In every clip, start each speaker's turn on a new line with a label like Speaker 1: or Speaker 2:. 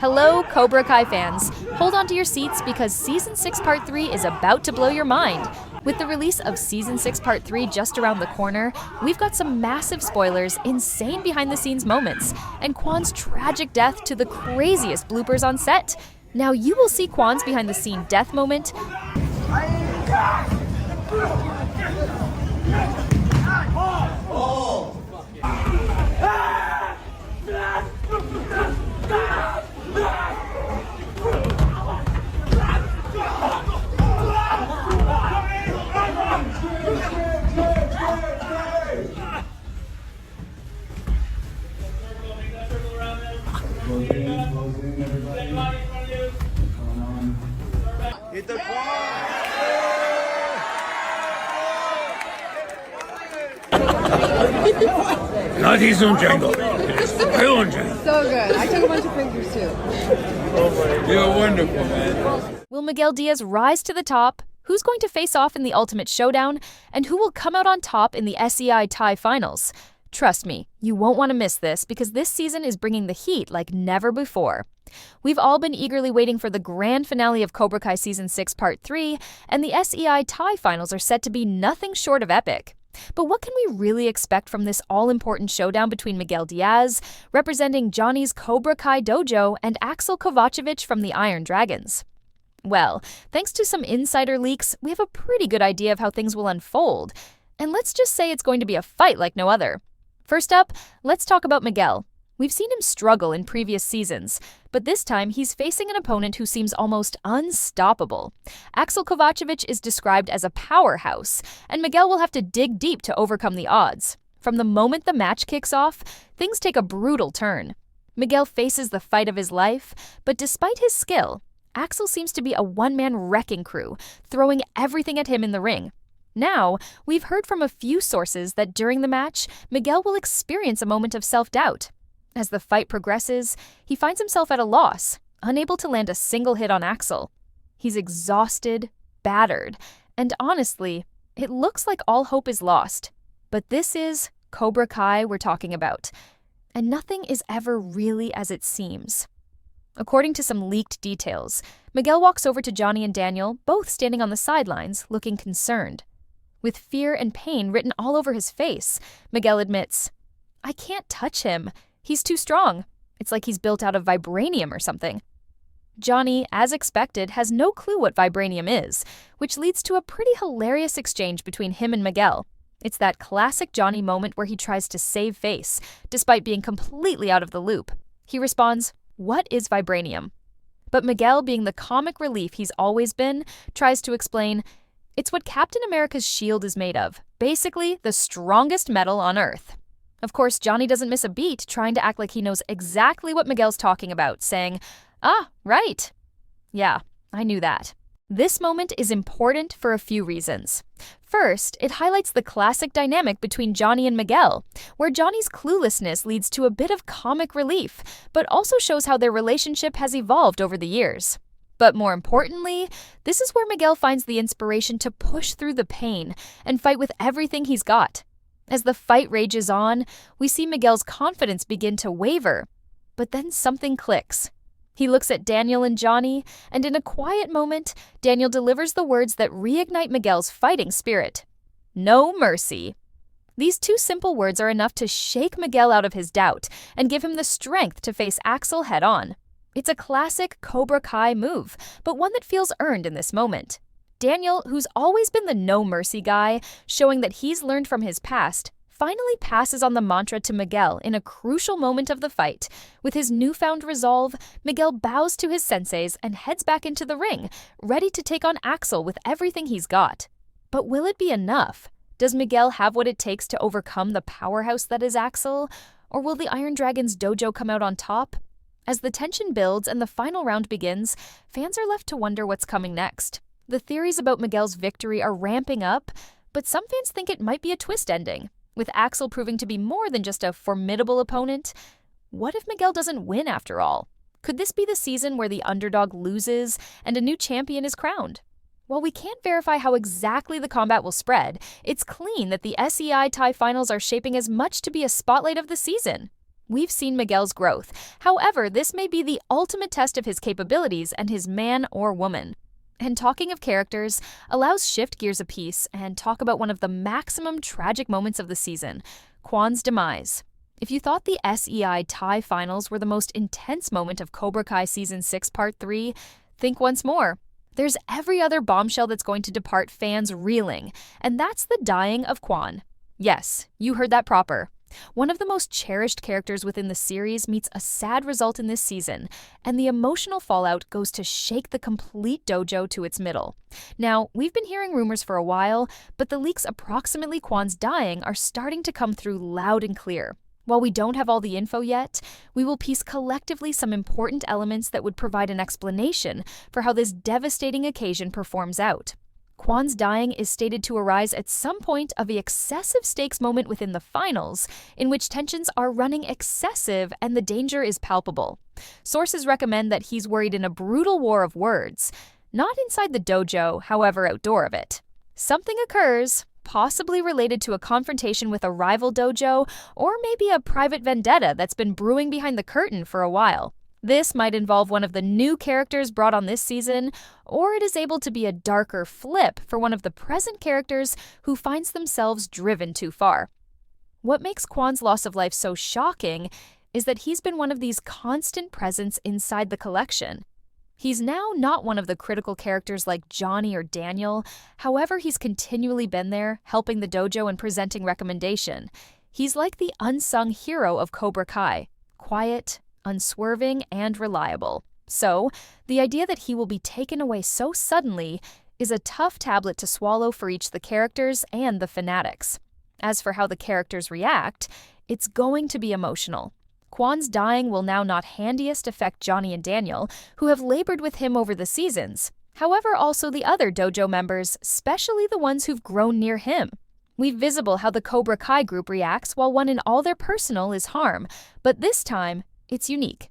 Speaker 1: Hello, Cobra Kai fans. Hold on to your seats because Season 6 Part 3 is about to blow your mind. With the release of Season 6 Part 3 just around the corner, we've got some massive spoilers, insane behind-the-scenes moments, and Kwon's tragic death to the craziest bloopers on set. Now you will see Kwon's behind-the-scene death moment,
Speaker 2: Hit the Kwon!
Speaker 3: Not his own Django. It's my own Django.
Speaker 4: So good. I took a bunch of pictures too.
Speaker 2: You're wonderful, man.
Speaker 1: will Miguel Diaz rise to the top? Who's going to face off in the ultimate showdown? And who will come out on top in the SEI Taai finals? Trust me, you won't want to miss this because this season is bringing the heat like never before. We've all been eagerly waiting for the grand finale of Cobra Kai Season 6 Part 3, and the SEI Taai finals are set to be nothing short of epic. But what can we really expect from this all-important showdown between Miguel Diaz, representing Johnny's Cobra Kai dojo, and Axel Kovacevic from the Iron Dragons? Well, thanks to some insider leaks, we have a pretty good idea of how things will unfold, and let's just say it's going to be a fight like no other. First up, let's talk about Miguel. We've seen him struggle in previous seasons, but this time he's facing an opponent who seems almost unstoppable. Axel Kovacevic is described as a powerhouse, and Miguel will have to dig deep to overcome the odds. From the moment the match kicks off, things take a brutal turn. Miguel faces the fight of his life, but despite his skill, Axel seems to be a one-man wrecking crew, throwing everything at him in the ring. Now, we've heard from a few sources that during the match, Miguel will experience a moment of self-doubt. As the fight progresses, he finds himself at a loss, unable to land a single hit on Axel. He's exhausted, battered, and honestly, it looks like all hope is lost. But this is Cobra Kai we're talking about, and nothing is ever really as it seems. According to some leaked details, Miguel walks over to Johnny and Daniel, both standing on the sidelines, looking concerned. With fear and pain written all over his face, Miguel admits, "I can't touch him. He's too strong. It's like he's built out of vibranium or something." Johnny, as expected, has no clue what vibranium is, which leads to a pretty hilarious exchange between him and Miguel. It's that classic Johnny moment where he tries to save face, despite being completely out of the loop. He responds, "What is vibranium?" But Miguel, being the comic relief he's always been, tries to explain, "It's what Captain America's shield is made of. Basically, the strongest metal on Earth." Of course, Johnny doesn't miss a beat, trying to act like he knows exactly what Miguel's talking about, saying, "Ah, right. Yeah, I knew that." This moment is important for a few reasons. First, it highlights the classic dynamic between Johnny and Miguel, where Johnny's cluelessness leads to a bit of comic relief, but also shows how their relationship has evolved over the years. But more importantly, this is where Miguel finds the inspiration to push through the pain and fight with everything he's got. As the fight rages on, we see Miguel's confidence begin to waver. But then something clicks. He looks at Daniel and Johnny, and in a quiet moment, Daniel delivers the words that reignite Miguel's fighting spirit. "No mercy." These two simple words are enough to shake Miguel out of his doubt and give him the strength to face Axel head-on. It's a classic Cobra Kai move, but one that feels earned in this moment. Daniel, who's always been the no mercy guy, showing that he's learned from his past, finally passes on the mantra to Miguel in a crucial moment of the fight. With his newfound resolve, Miguel bows to his senseis and heads back into the ring, ready to take on Axel with everything he's got. But will it be enough? Does Miguel have what it takes to overcome the powerhouse that is Axel? Or will the Iron Dragon's dojo come out on top? As the tension builds and the final round begins, fans are left to wonder what's coming next. The theories about Miguel's victory are ramping up, but some fans think it might be a twist ending, with Axel proving to be more than just a formidable opponent. What if Miguel doesn't win after all? Could this be the season where the underdog loses and a new champion is crowned? While we can't verify how exactly the combat will spread, it's clean that the SEI Taai finals are shaping as much to be a spotlight of the season. We've seen Miguel's growth. However, this may be the ultimate test of his capabilities and his man or woman. And talking of characters, allows shift gears a piece and talk about one of the maximum tragic moments of the season, Kwon's demise. If you thought the SEI Taai finals were the most intense moment of Cobra Kai Season 6 Part 3, think once more. There's every other bombshell that's going to depart fans reeling, and that's the dying of Kwon. Yes, you heard that proper. One of the most cherished characters within the series meets a sad result in this season, and the emotional fallout goes to shake the complete dojo to its middle. Now, we've been hearing rumors for a while, but the leaks approximately Kwon's dying are starting to come through loud and clear. While we don't have all the info yet, we will piece collectively some important elements that would provide an explanation for how this devastating occasion performs out. Kwon's dying is stated to arise at some point of the excessive stakes moment within the finals, in which tensions are running excessive and the danger is palpable. Sources recommend that he's worried in a brutal war of words, not inside the dojo, however outdoor of it. Something occurs, possibly related to a confrontation with a rival dojo, or maybe a private vendetta that's been brewing behind the curtain for a while. This might involve one of the new characters brought on this season, or it is able to be a darker flip for one of the present characters who finds themselves driven too far. What makes Kwon's loss of life so shocking is that he's been one of these constant presents inside the collection. He's now not one of the critical characters like Johnny or Daniel, however he's continually been there, helping the dojo and presenting recommendation. He's like the unsung hero of Cobra Kai, quiet, unswerving, and reliable. So, the idea that he will be taken away so suddenly is a tough tablet to swallow for each the characters and the fanatics. As for how the characters react, it's going to be emotional. Kwon's dying will now not handiest affect Johnny and Daniel, who have labored with him over the seasons. However, also the other dojo members, especially the ones who've grown near him. We've visible how the Cobra Kai group reacts while one in all their personal is harm, but this time, it's unique.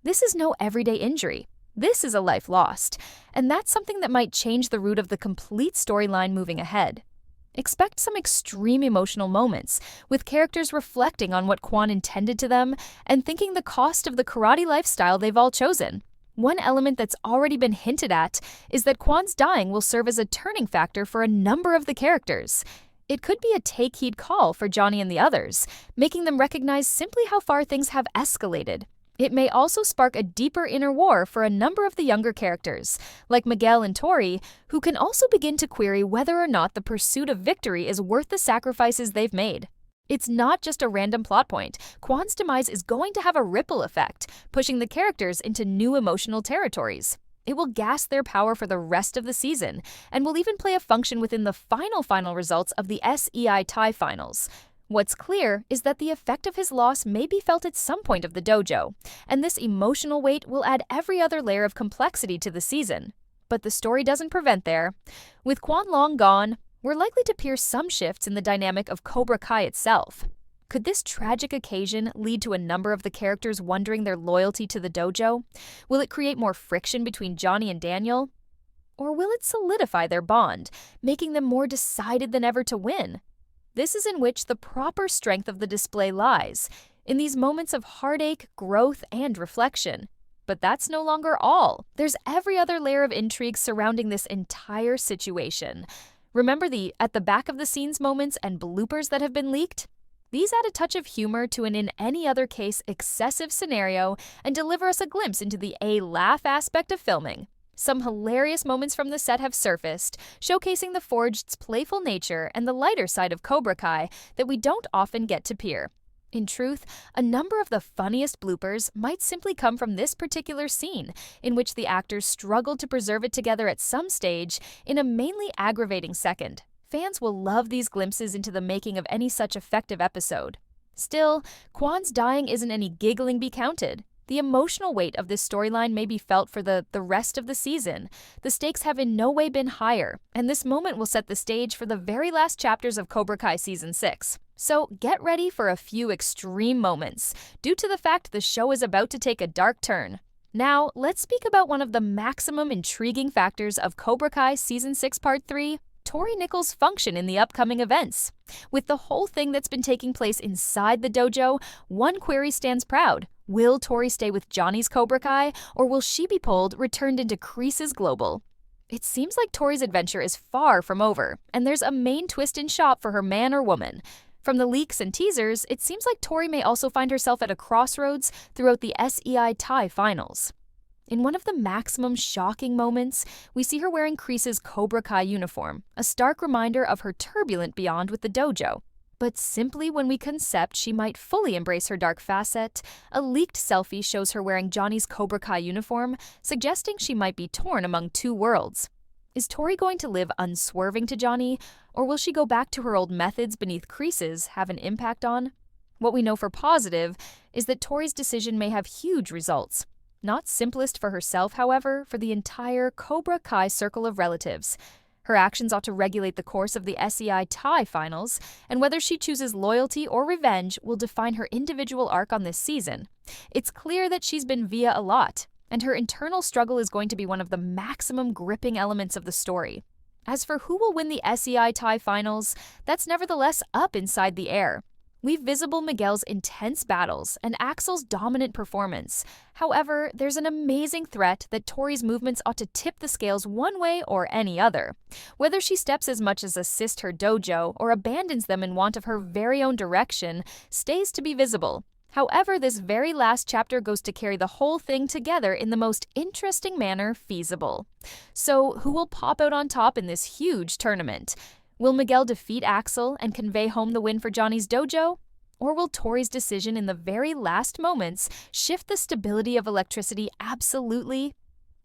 Speaker 1: This is no everyday injury. This is a life lost, and that's something that might change the route of the complete storyline moving ahead. Expect some extreme emotional moments, with characters reflecting on what Kwon intended to them and thinking the cost of the karate lifestyle they've all chosen. One element that's already been hinted at is that Kwon's dying will serve as a turning factor for a number of the characters. It could be a take-heed call for Johnny and the others, making them recognize simply how far things have escalated. It may also spark a deeper inner war for a number of the younger characters, like Miguel and Tori, who can also begin to query whether or not the pursuit of victory is worth the sacrifices they've made. It's not just a random plot point. Kwon's demise is going to have a ripple effect, pushing the characters into new emotional territories. It will gas their power for the rest of the season, and will even play a function within the final results of the SEI Taai finals. What's clear is that the effect of his loss may be felt at some point of the dojo, and this emotional weight will add every other layer of complexity to the season. But the story doesn't prevent there. With Kwon long gone, we're likely to pierce some shifts in the dynamic of Cobra Kai itself. Could this tragic occasion lead to a number of the characters wondering their loyalty to the dojo? Will it create more friction between Johnny and Daniel? Or will it solidify their bond, making them more decided than ever to win? This is in which the proper strength of the display lies, in these moments of heartache, growth, and reflection. But that's no longer all. There's every other layer of intrigue surrounding this entire situation. Remember the at-the-back-of-the-scenes moments and bloopers that have been leaked? These add a touch of humor to an in any other case excessive scenario and deliver us a glimpse into the laugh aspect of filming. Some hilarious moments from the set have surfaced, showcasing the Forged's playful nature and the lighter side of Cobra Kai that we don't often get to peer. In truth, a number of the funniest bloopers might simply come from this particular scene, in which the actors struggled to preserve it together at some stage in a mainly aggravating second. Fans will love these glimpses into the making of any such effective episode. Still, Kwon's dying isn't any giggling be counted. The emotional weight of this storyline may be felt for the rest of the season. The stakes have in no way been higher, and this moment will set the stage for the very last chapters of Cobra Kai Season 6. So get ready for a few extreme moments, due to the fact the show is about to take a dark turn. Now, let's speak about one of the maximum intriguing factors of Cobra Kai Season 6 Part 3, Tori Nichols' function in the upcoming events? With the whole thing that's been taking place inside the dojo, one query stands proud. Will Tori stay with Johnny's Cobra Kai, or will she be pulled, returned into Kreese's Global? It seems like Tori's adventure is far from over, and there's a main twist in shop for her man or woman. From the leaks and teasers, it seems like Tori may also find herself at a crossroads throughout the SEI Taai finals. In one of the maximum shocking moments, we see her wearing Kreese's Cobra Kai uniform, a stark reminder of her turbulent beyond with the dojo. But simply when we concept she might fully embrace her dark facet, a leaked selfie shows her wearing Johnny's Cobra Kai uniform, suggesting she might be torn among two worlds. Is Tori going to live unswerving to Johnny, or will she go back to her old methods beneath Kreese's have an impact on? What we know for positive is that Tori's decision may have huge results. Not simplest for herself, however, for the entire Cobra Kai circle of relatives. Her actions ought to regulate the course of the SEI Taai finals, and whether she chooses loyalty or revenge will define her individual arc on this season. It's clear that she's been via a lot, and her internal struggle is going to be one of the maximum gripping elements of the story. As for who will win the SEI Taai finals, that's nevertheless up inside the air. We've visible Miguel's intense battles and Axel's dominant performance. However, there's an amazing threat that Tori's movements ought to tip the scales one way or any other. Whether she steps as much as assist her dojo or abandons them in want of her very own direction stays to be visible. However, this very last chapter goes to carry the whole thing together in the most interesting manner feasible. So, who will pop out on top in this huge tournament? Will Miguel defeat Axel and convey home the win for Johnny's dojo? Or will Tori's decision in the very last moments shift the stability of electricity absolutely?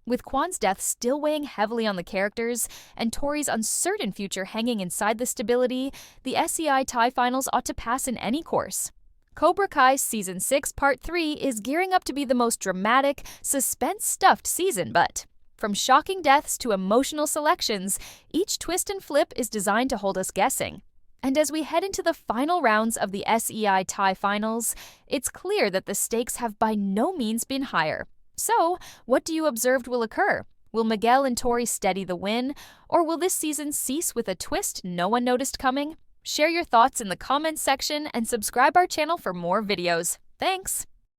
Speaker 1: With Kwon's death still weighing heavily on the characters and Tori's uncertain future hanging inside the stability, the SEI Taai finals ought to pass in any course. Cobra Kai Season 6 Part 3 is gearing up to be the most dramatic, suspense-stuffed season, but from shocking deaths to emotional selections, each twist and flip is designed to hold us guessing. And as we head into the final rounds of the SEI Taai finals, it's clear that the stakes have by no means been higher. So, what do you observe will occur? Will Miguel and Tori steady the win, or will this season cease with a twist no one noticed coming? Share your thoughts in the comments section and subscribe our channel for more videos. Thanks!